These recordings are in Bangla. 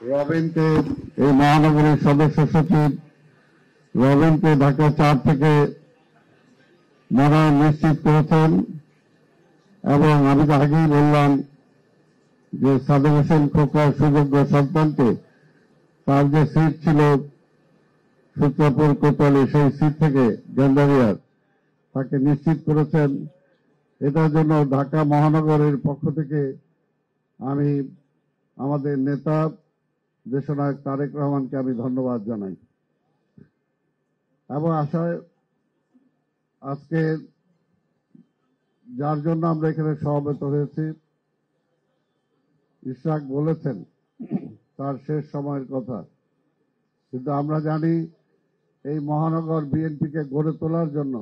রবিনকে, এই মহানগরীর সদস্য সচিব রবিনকে ঢাকা 4 থেকে মনোনয়ন নিশ্চিত করেছেন। এবং আমি তো আগেই বললাম যে সাদেক হোসেন খোকার সুযোগ্য সন্তানকে তার যে সিট ছিল সূত্রপুর কোতোয়ালি, সেই সিট থেকে গেন্দারিয়ার তাকে নিশ্চিত করেছেন। এটার জন্য ঢাকা মহানগরের পক্ষ থেকে আমি আমাদের নেতা দেশনায়ক তারেক রহমানকে আমি ধন্যবাদ জানাই। এবং আশায় আজকে যার জন্য আমরা এখানে সমবেত হয়েছি, ইশরাক বলেছেন তার শেষ সময়ের কথা, কিন্তু আমরা জানি এই মহানগর বিএনপিকে গড়ে তোলার জন্য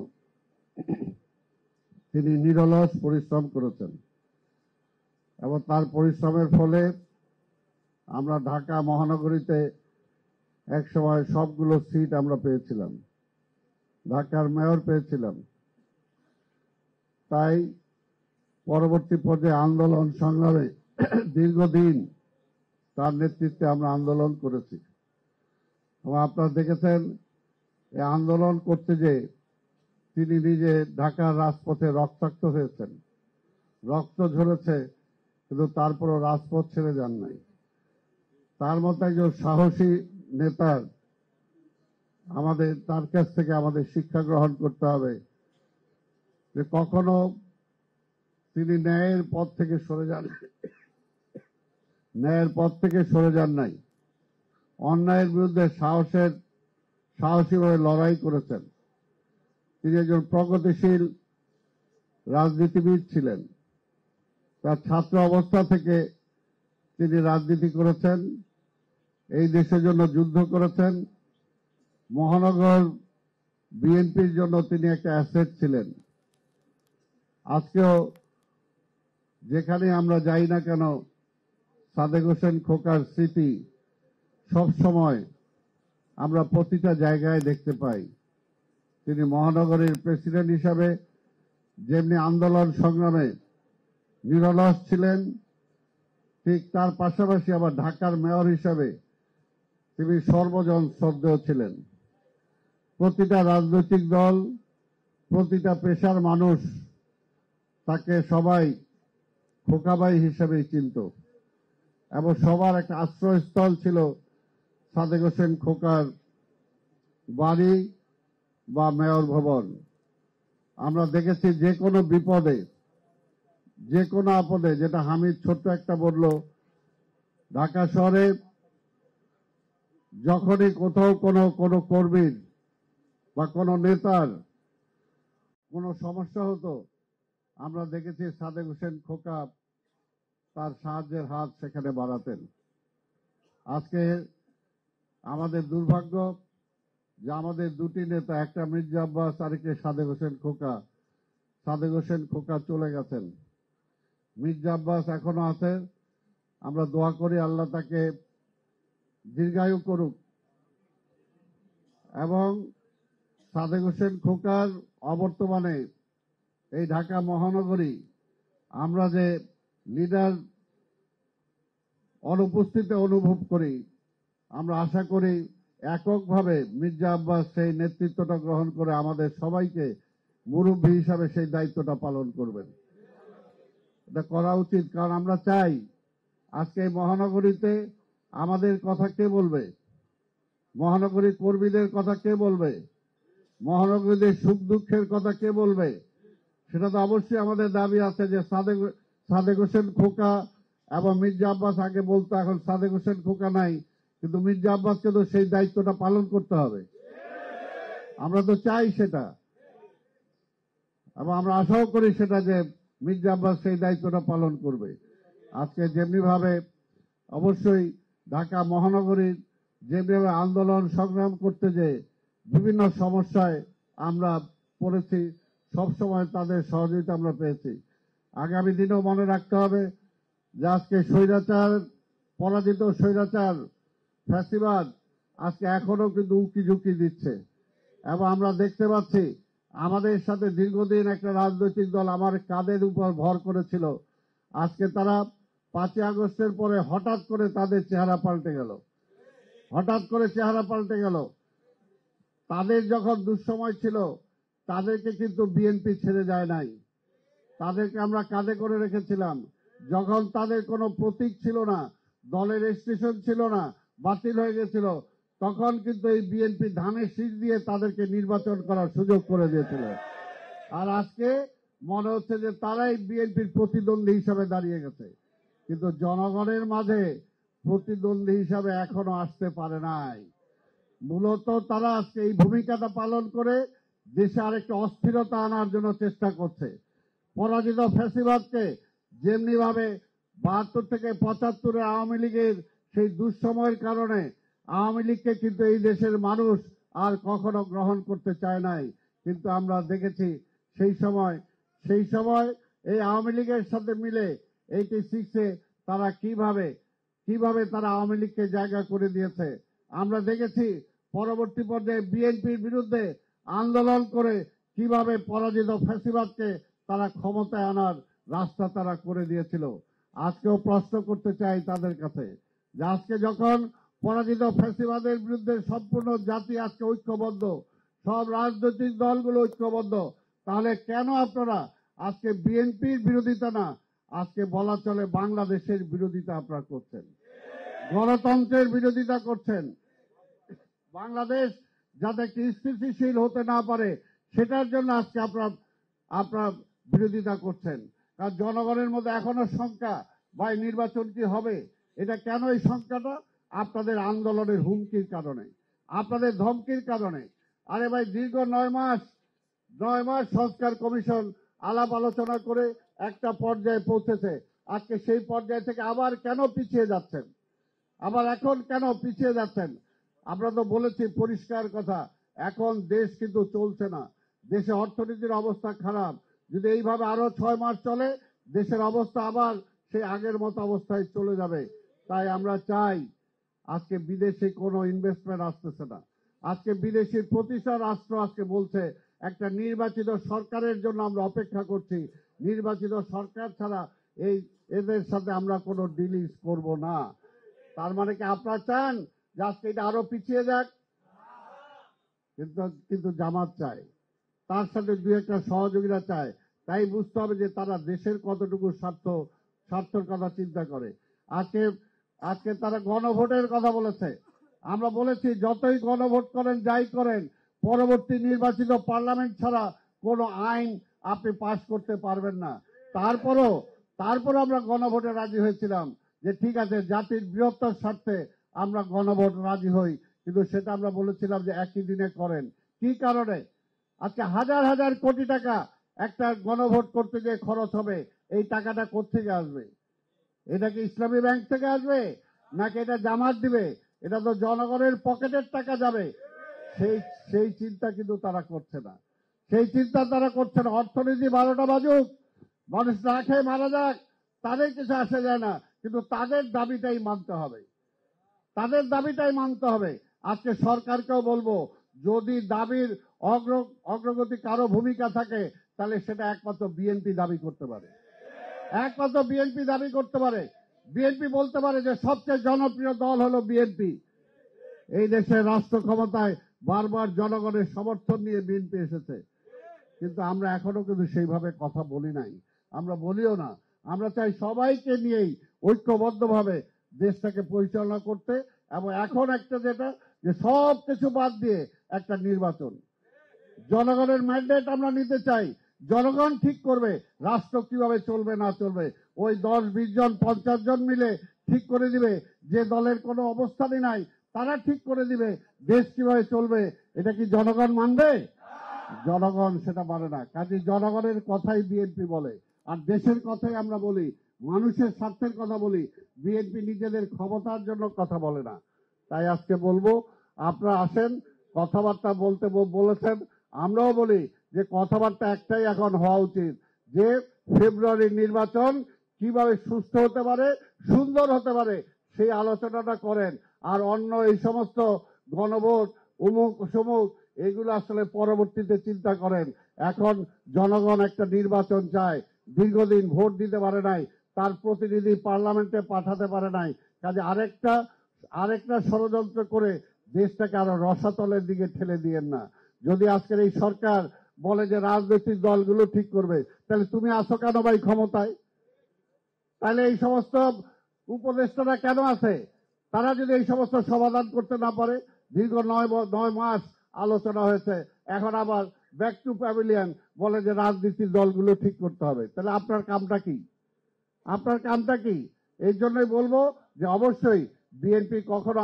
তিনি নিরলস পরিশ্রম করেছেন এবং তার পরিশ্রমের ফলে আমরা ঢাকা মহানগরীতে একসময় সবগুলো সিট আমরা পেয়েছিলাম, ঢাকার মেয়র পেয়েছিলাম। তাই পরবর্তী পর্যায়ে আন্দোলন সংগ্রামে দীর্ঘদিন তার নেতৃত্বে আমরা আন্দোলন করেছি এবং আপনারা দেখেছেন এই আন্দোলন করতে যে তিনি নিজে ঢাকার রাজপথে রক্তাক্ত হয়েছেন, রক্ত ঝরেছে, কিন্তু তারপরও রাজপথ ছেড়ে যান নাই। তার মতো একজন সাহসী নেতার আমাদের তার কাছ থেকে আমাদের শিক্ষা গ্রহণ করতে হবে যে কখনো তিনি ন্যায়ের পথ থেকে সরে যান, ন্যায়ের পথ থেকে সরে যান নাই, অন্যায়ের বিরুদ্ধে সাহসীভাবে লড়াই করেছেন। তিনি একজন প্রগতিশীল রাজনীতিবিদ ছিলেন। তার ছাত্র অবস্থা থেকে তিনি রাজনীতি করেছেন, এই দেশের জন্য যুদ্ধ করেছেন। মহানগর বিএনপির জন্য তিনি একটা অ্যাসেট ছিলেন। আজকেও যেখানে আমরা যাই না কেন, সাদেক হোসেন খোকার স্মৃতি সব সময় আমরা প্রতিটা জায়গায় দেখতে পাই। তিনি মহানগরের প্রেসিডেন্ট হিসাবে যেমনি আন্দোলন সংগ্রামে নিরলস ছিলেন, ঠিক তার পাশাপাশি আবার ঢাকার মেয়র হিসাবে তিনি সর্বজন শ্রদ্ধেয় ছিলেন। প্রতিটা রাজনৈতিক দল, প্রতিটা পেশার মানুষ তাকে সবাই খোকাবাই হিসেবেই চিনত এবং সবার একটা আশ্রয়স্থল ছিল সাদেক হোসেন খোকার বাড়ি বা মেয়র ভবন। আমরা দেখেছি যে কোনো বিপদে, যে কোনো আপদে, যেটা হামিদ ছোট্ট একটা বলল, ঢাকা শহরে যখনই কোথাও কোনো কর্মীর বা কোনো নেতার কোনো সমস্যা হতো, আমরা দেখেছি সাদেক হোসেন খোকা তার সাহায্যের হাত সেখানে বাড়াতেন। আজকে আমাদের দুর্ভাগ্য যে আমাদের দুটি নেতা, একটা মির্জা আব্বাস, আরেকটি সাদেক হোসেন খোকা। সাদেক হোসেন খোকা চলে গেছেন, মির্জা আব্বাস এখনো আছে। আমরা দোয়া করি আল্লাহ তাকে দীর্ঘায়ু করুক এবং সাদেক হোসেন খোকার অবর্তমানে এই ঢাকা মহানগরী আমরা যে লিডার অনুপস্থিতি অনুভব করি, আমরা আশা করি এককভাবে মির্জা আব্বাস সেই নেতৃত্বটা গ্রহণ করে আমাদের সবাইকে মুরব্বী হিসাবে সেই দায়িত্বটা পালন করবেন। এটা করা উচিত, কারণ আমরা চাই আজকে এই মহানগরীতে আমাদের কথা কে বলবে, মহানগরীর কর্মীদের কথা কে বলবে, মহানগরীদের সুখ দুঃখের কথা কে বলবে। সেটা তো অবশ্যই আমাদের দাবি আছে যে সাদেক হোসেন খোকা এবং মির্জা আব্বাস আগে বলতো, এখন সাদেক হোসেন খোকা নাই, কিন্তু মির্জা আব্বাসকে তো সেই দায়িত্বটা পালন করতে হবে। আমরা তো চাই সেটা এবং আমরা আশাও করি সেটা যে মির্জা আব্বাস সেই দায়িত্বটা পালন করবে। আজকে যেমনি ভাবে অবশ্যই ঢাকা মহানগরীর যেভাবে আন্দোলন সংগ্রাম করতে যে বিভিন্ন সমস্যায় আমরা পড়েছি, সবসময় তাদের সহযোগিতা আমরা পেয়েছি। আগামী দিনেও মনে রাখতে হবে যে আজকে স্বৈরাচার, পরাজিত স্বৈরাচার ফ্যাসিবাদ আজকে এখনো কিন্তু উকি ঝুঁকি দিচ্ছে এবং আমরা দেখতে পাচ্ছি আমাদের সাথে দীর্ঘদিন একটা রাজনৈতিক দল আমার কাঁধের উপর ভর করেছিল, আজকে তারা 5ই আগস্টের পরে হঠাৎ করে তাদের চেহারা পাল্টে গেল, হঠাৎ করে চেহারা পাল্টে গেল। তাদের যখন দুঃসময় ছিল তাদেরকে কিন্তু বিএনপি ছেড়ে যায় নাই, তাদেরকে আমরা কাঁধে করে রেখেছিলাম। যখন তাদের কোনো প্রতীক ছিল না, দলের রেজিস্ট্রেশন ছিল না, বাতিল হয়ে গেছিল, তখন কিন্তু এই বিএনপি ধানের শীষ দিয়ে তাদেরকে নির্বাচন করার সুযোগ করে দিয়েছিল। আর আজকে মনে হচ্ছে যে তারাই বিএনপির প্রতিদ্বন্দ্বী হিসাবে দাঁড়িয়ে গেছে, কিন্তু জনগণের মাঝে প্রতিদ্বন্দ্বী হিসাবে এখনো আসতে পারে নাই। মূলত তারা আজকে এই ভূমিকাটা পালন করে দেশে আরেকটা অস্থিরতা আনার জন্য চেষ্টা করছে। পরাজিত ফ্যাসিবাদকে যেমনি ভাবে 72 থেকে 75 আওয়ামী লীগের সেই দুঃসময়ের কারণে আওয়ামী লীগকে কিন্তু এই দেশের মানুষ আর কখনো গ্রহণ করতে চায় নাই, কিন্তু আমরা দেখেছি সেই সময় এই আওয়ামী লীগের সাথে মিলে 86-এ তারা কিভাবে তারা আওয়ামী লীগকে জায়গা করে দিয়েছে। আমরা দেখেছি পরবর্তী পর্যায়ে বিএনপির বিরুদ্ধে আন্দোলন করে কিভাবে পরাজিত ফ্যাসিবাদকে তারা ক্ষমতায় আনার রাস্তা তারা করে দিয়েছিল। আজকেও প্রশ্ন করতে চাই তাদের কাছে যে আজকে যখন পরাজিত ফ্যাসিবাদের বিরুদ্ধে সম্পূর্ণ জাতি আজকে ঐক্যবদ্ধ, সব রাজনৈতিক দলগুলো ঐক্যবদ্ধ, তাহলে কেন আপনারা আজকে বিএনপির বিরোধিতা না, আজকে বলা চলে বাংলাদেশের বিরোধিতা আপনারা করছেন, গণতন্ত্রের বিরোধিতা করছেন। বাংলাদেশ যাতে স্থিতিশীল হতে না পারে সেটার জন্য আজকে আপনারা বিরোধিতা করছেন। কারণ জনগণের মধ্যে এখনো শঙ্কা, ভাই নির্বাচন কি হবে? এটা কেন এই শঙ্কাটা? আপনাদের আন্দোলনের হুমকির কারণে, আপনাদের ধমকির কারণে। আরে ভাই দীর্ঘ 9 মাস সংস্কার কমিশন আলাপ আলোচনা করে একটা পর্যায়ে পৌঁছেছে। আজকে সেই পর্যায় থেকে আবার কেন পিছিয়ে যাচ্ছেন? আবার এখন কেন পিছিয়ে যাচ্ছেন? আমরা তো বলেছি পরিষ্কার কথা, এখন দেশ কিন্তু চলছে না, দেশে অর্থনীতির অবস্থা খারাপ। যদি এইভাবে আরো 6 মাস চলে দেশের অবস্থা আবার সেই আগের মতো অবস্থায় চলে যাবে। তাই আমরা চাই, আজকে বিদেশি কোনো ইনভেস্টমেন্ট আসতেছে না। আজকে বিদেশি প্রতিষ্ঠান রাষ্ট্র আজকে বলছে একটা নির্বাচিত সরকারের জন্য আমরা অপেক্ষা করছি, নির্বাচিত সরকার ছাড়া এদের সাথে আমরা কোনো ডিলিংস করব না। তার মানে কি আপনারা চান যে আজকে এটা আরো পিছিয়ে যাক? কিন্তু জামাত চায়, তার সাথে 2-একটা সহযোগীরা চায়। তাই বুঝতে হবে যে তারা দেশের কতটুকু স্বার্থের কথা চিন্তা করে। আজকে তারা গণভোটের কথা বলেছে। আমরা বলেছি যতই গণভোট করেন, যাই করেন, পরবর্তী নির্বাচিত পার্লামেন্ট ছাড়া কোনো আইন আপনি পাশ করতে পারবেন না। তারপরও আমরা গণভোটে রাজি হয়েছিলাম যে ঠিক আছে, জাতির বৃহত্তর স্বার্থে আমরা গণভোট রাজি হই, কিন্তু সেটা আমরা বলেছিলাম যে একই দিনে করেন। কি কারণে? আজকে হাজার হাজার কোটি টাকা একটা গণভোট করতে গিয়ে খরচ হবে, এই টাকাটা কোত্থেকে আসবে? এটা কি ইসলামী ব্যাংক থেকে আসবে, নাকি এটা জামাত দিবে? এটা তো জনগণের পকেটের টাকা যাবে। সেই চিন্তা কিন্তু তারা করছে না, অর্থনীতি 12টা বাজুক, মানুষ না খেয়ে মারা যাক, তাদের কিছু আসে যায় না, কিন্তু তাদের দাবিটাই মানতে হবে। আজকে সরকারকেও বলবো, যদি দাবির অগ্রগতি কারো ভূমিকা থাকে তাহলে সেটা একমাত্র বিএনপি দাবি করতে পারে, বিএনপি বলতে পারে যে সবচেয়ে জনপ্রিয় দল হলো বিএনপি। এই দেশের রাষ্ট্র ক্ষমতায় বারবার জনগণের সমর্থন নিয়ে বিএনপি এসেছে, কিন্তু আমরা এখনো কিন্তু সেইভাবে কথা বলি নাই, আমরা বলিও না। আমরা চাই সবাইকে নিয়েই ঐক্যবদ্ধভাবে দেশটাকে পরিচালনা করতে, এবং এখন একটা যেটা যে সব কিছু বাদ দিয়ে একটা নির্বাচন, জনগণের ম্যান্ডেট আমরা নিতে চাই। জনগণ ঠিক করবে রাষ্ট্র কিভাবে চলবে না চলবে। ওই 10-20 জন 50 জন মিলে ঠিক করে দিবে, যে দলের কোনো অবস্থানই নাই তারা ঠিক করে দিবে দেশ কিভাবে চলবে। এটা কি জনগণ মানবে? জনগণ সেটা মানে না। কাজে জনগণের কথাই বিএনপি বলে, আর দেশের কথাই আমরা বলি, মানুষের স্বার্থের কথা বলি। বিএনপি নিজেদের ক্ষমতার জন্য কথা বলে না। তাই আজকে বলবো, আপনারা আসেন, কথাবার্তা বলতে বলেছেন, আমরাও বলি যে কথাবার্তা একটাই এখন হওয়া উচিত, যে ফেব্রুয়ারির নির্বাচন কিভাবে সুস্থ হতে পারে, সুন্দর হতে পারে, সেই আলোচনাটা করেন। আর অন্য এই সমস্ত গণভোট উমুক সমুক এগুলো আসলে পরবর্তীতে চিন্তা করেন। এখন জনগণ একটা নির্বাচন চায়, দীর্ঘদিন ভোট দিতে পারে নাই, তার প্রতিনিধি পার্লামেন্টে পাঠাতে পারে নাই। কাজে আরেকটা ষড়যন্ত্র করে দেশটাকে আরো রসাতলের দিকে ঠেলে দিয়েন না। যদি আজকের এই সরকার বলে যে রাজনৈতিক দলগুলো ঠিক করবে, তাহলে তুমি আসো কেন ভাই ক্ষমতায়? তাহলে এই সমস্ত উপদেষ্টারা কেন আছে? তারা যদি এই সমস্ত সমাধান করতে না পারে, দীর্ঘ 9 মাস আলোচনা হয়েছে, এখন আবার ব্যাক টু প্যাভিলিয়ন বলে যে রাজনীতির দলগুলো ঠিক করতে হবে। তাহলে আপনার কামটা কি? আপনার কামটা কি? এই জন্যই বলবো যে অবশ্যই বিএনপি কখনো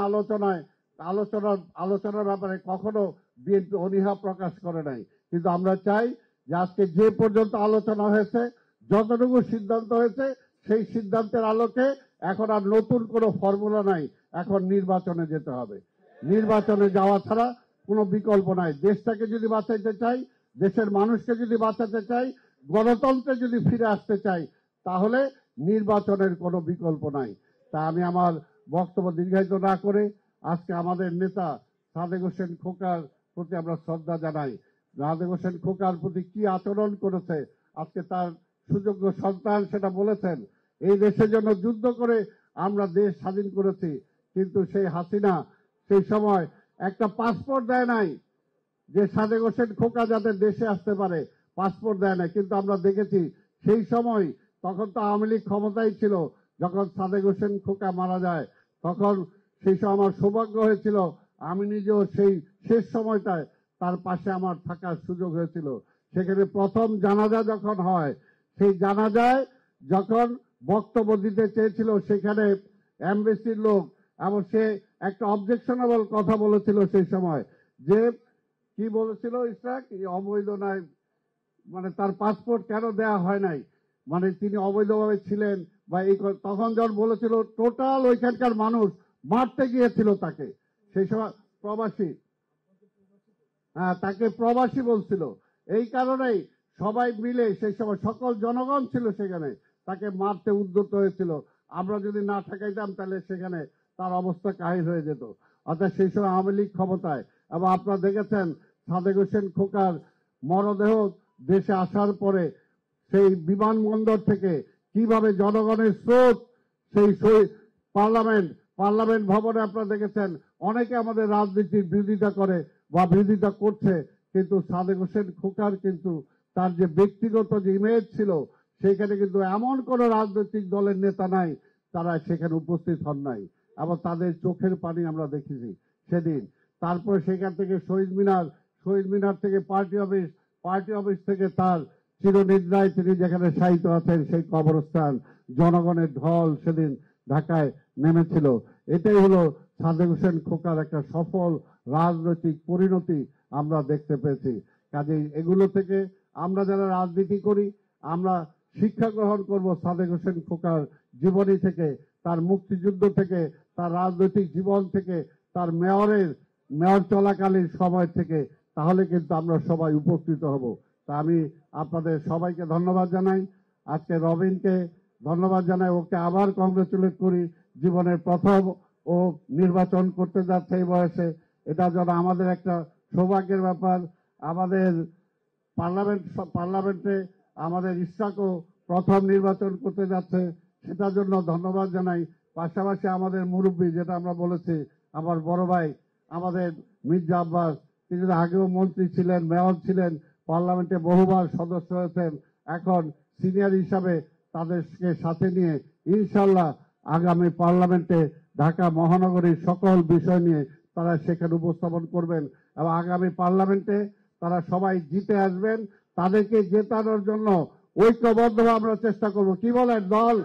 আলোচনার ব্যাপারে কখনো বিএনপি অনীহা প্রকাশ করে নাই। কিন্তু আমরা চাই যে আজকে যে পর্যন্ত আলোচনা হয়েছে, যতটুকু সিদ্ধান্ত হয়েছে, সেই সিদ্ধান্তের আলোকে এখন আর নতুন কোনো ফর্মুলা নাই, এখন নির্বাচনে যেতে হবে। নির্বাচনে যাওয়া ছাড়া কোনো বিকল্প নাই। দেশটাকে যদি বাঁচাইতে চাই, দেশের মানুষকে যদি বাঁচাতে চাই, গণতন্ত্রে যদি ফিরে আসতে চাই, তাহলে নির্বাচনের কোনো বিকল্প নাই। তা আমি আমার বক্তব্য দীর্ঘায়িত না করে আজকে আমাদের নেতা সাদেক হোসেন খোকার প্রতি আমরা শ্রদ্ধা জানাই। সাদেক হোসেন খোকার প্রতি কি আচরণ করেছে, আজকে তার সুযোগ্য সন্তান সেটা বলেছেন। এই দেশের জন্য যুদ্ধ করে আমরা দেশ স্বাধীন করেছি, কিন্তু সেই হাসিনা সেই সময় একটা পাসপোর্ট দেয় নাই যে সাদেক হোসেন খোকা যাতে দেশে আসতে পারে, পাসপোর্ট দেয় নাই। কিন্তু আমরা দেখেছি সেই সময়, তখন তো আওয়ামী লীগ ক্ষমতায় ছিল, যখন সাদেক হোসেন খোকা মারা যায়, তখন সেই সময় আমার সৌভাগ্য হয়েছিল, আমি নিজেও সেই শেষ সময়টায় তার পাশে আমার থাকার সুযোগ হয়েছিল। সেখানে প্রথম জানাজা যখন হয়, সেই জানাজায় যখন বক্তব্য দিতে চেয়েছিল, সেখানে এমবেসির লোক, এবং সে একটা অবজেকশনেবল কথা বলেছিল সেই সময়, যে কি বলেছিল ইসরাক, অবৈধ নাই, মানে তার পাসপোর্ট কেন দেয়া হয় নাই, মানে তিনি অবৈধভাবে ছিলেন বা এই তখন যখন বলেছিল, টোটাল ওইখানকার মানুষ মারতে গিয়েছিল তাকে। সেই সময় প্রবাসী, হ্যাঁ, তাকে প্রবাসী বলছিল। এই কারণেই সবাই মিলে সেই সময় সকল জনগণ ছিল সেখানে, তাকে মারতে উদ্যত হয়েছিল। আমরা যদি না ঠেকাইতাম তাহলে সেখানে তার অবস্থা কাহিল হয়ে যেত। অর্থাৎ সেই সময় আওয়ামী লীগ ক্ষমতায়। এবং আপনারা দেখেছেন সাদেক হোসেন খোকার মরদেহ দেশে আসার পরে সেই বিমানবন্দর থেকে কিভাবে জনগণের স্রোত সেই পার্লামেন্ট ভবনে আপনারা দেখেছেন, অনেকে আমাদের রাজনীতির বিরোধিতা করে বা বিরোধিতা করছে, কিন্তু সাদেক হোসেন খোকার কিন্তু তার যে ব্যক্তিগত যে ইমেজ ছিল, সেখানে কিন্তু এমন কোন রাজনৈতিক দলের নেতা নাই তারা সেখানে উপস্থিত হন নাই, এবং তাদের চোখের পানি আমরা দেখেছি সেদিন। তারপরে সেখান থেকে শহীদ মিনার থেকে পার্টি অফিস থেকে তার চিরনিদ্রায় তিনি যেখানে শায়িত আছেন সেই কবরস্থান, জনগণের ঢল সেদিন ঢাকায় নেমেছিল। এটাই হলো সাদেক হোসেন খোকার একটা সফল রাজনৈতিক পরিণতি আমরা দেখতে পেয়েছি। কাজেই এগুলো থেকে আমরা যারা রাজনীতি করি, আমরা শিক্ষা গ্রহণ করব সাদেক হোসেন খোকার জীবনী থেকে, তার মুক্তিযুদ্ধ থেকে, তার রাজনৈতিক জীবন থেকে, তার মেয়র চলাকালীন সময় থেকে। তাহলে কিন্তু আমরা সবাই উপকৃত হব। তা আমি আপনাদের সবাইকে ধন্যবাদ জানাই। আজকে রবিনকে ধন্যবাদ জানাই, ওকে আবার কংগ্রেচুলেট করি। জীবনের প্রথম ও নির্বাচন করতে যাচ্ছে এই বয়সে, এটা যেন আমাদের একটা সৌভাগ্যের ব্যাপার। আমাদের পার্লামেন্টে আমাদের ইসরাকও প্রথম নির্বাচন করতে যাচ্ছে, সেটার জন্য ধন্যবাদ জানাই। পাশাপাশি আমাদের মুরব্বী, যেটা আমরা বলেছি, আমার বড় ভাই আমাদের মির্জা আব্বাস, তিনি আগেও মন্ত্রী ছিলেন, মেয়র ছিলেন, পার্লামেন্টে বহুবার সদস্য হয়েছেন, এখন সিনিয়র হিসাবে তাদেরকে সাথে নিয়ে ইনশাল্লাহ আগামী পার্লামেন্টে ঢাকা মহানগরীর সকল বিষয় নিয়ে তারা সেখানে উপস্থাপন করবেন, এবং আগামী পার্লামেন্টে তারা সবাই জিতে আসবেন। তাদেরকে জেতানোর জন্য ঐক্যবদ্ধভাবে আমরা চেষ্টা করব। কি বলেন? দল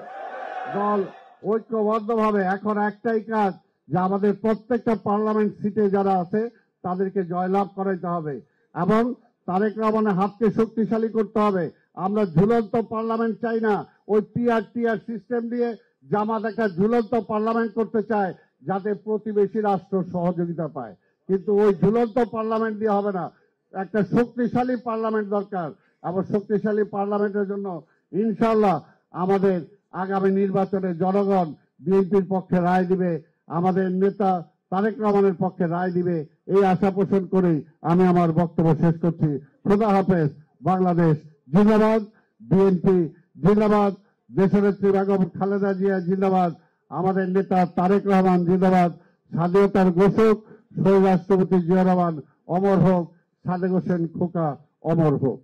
ঐক্যবদ্ধভাবে। এখন একটাই কাজ, যে আমাদের প্রত্যেকটা পার্লামেন্ট সিটে যারা আছে তাদেরকে জয়লাভ করাইতে হবে, এবং তারেক রহমানের হাতকে শক্তিশালী করতে হবে। আমরা ঝুলন্ত পার্লামেন্ট চাই না। ওই টিআর সিস্টেম দিয়ে জামাত একটা ঝুলন্ত পার্লামেন্ট করতে চায়, যাতে প্রতিবেশী রাষ্ট্র সহযোগিতা পায়। কিন্তু ওই ঝুলন্ত পার্লামেন্ট দিয়ে হবে না, একটা শক্তিশালী পার্লামেন্ট দরকার। এবং শক্তিশালী পার্লামেন্টের জন্য ইনশাল্লাহ আমাদের আগামী নির্বাচনে জনগণ বিএনপির পক্ষে রায় দিবে, আমাদের নেতা তারেক রহমানের পক্ষে রায় দিবে, এই আশা পোষণ করেই আমি আমার বক্তব্য শেষ করছি। খোদা হাফেজ। বাংলাদেশ জিন্দাবাদ, বিএনপি জিন্দাবাদ, দেশনেত্রী বেগম খালেদা জিয়া জিন্দাবাদ, আমাদের নেতা তারেক রহমান জিন্দাবাদ, স্বাধীনতার ঘোষক শহীদ রাষ্ট্রপতি জিয়া রহমান অমর হোক, সাদেক হোসেন খোকা অমর হোক।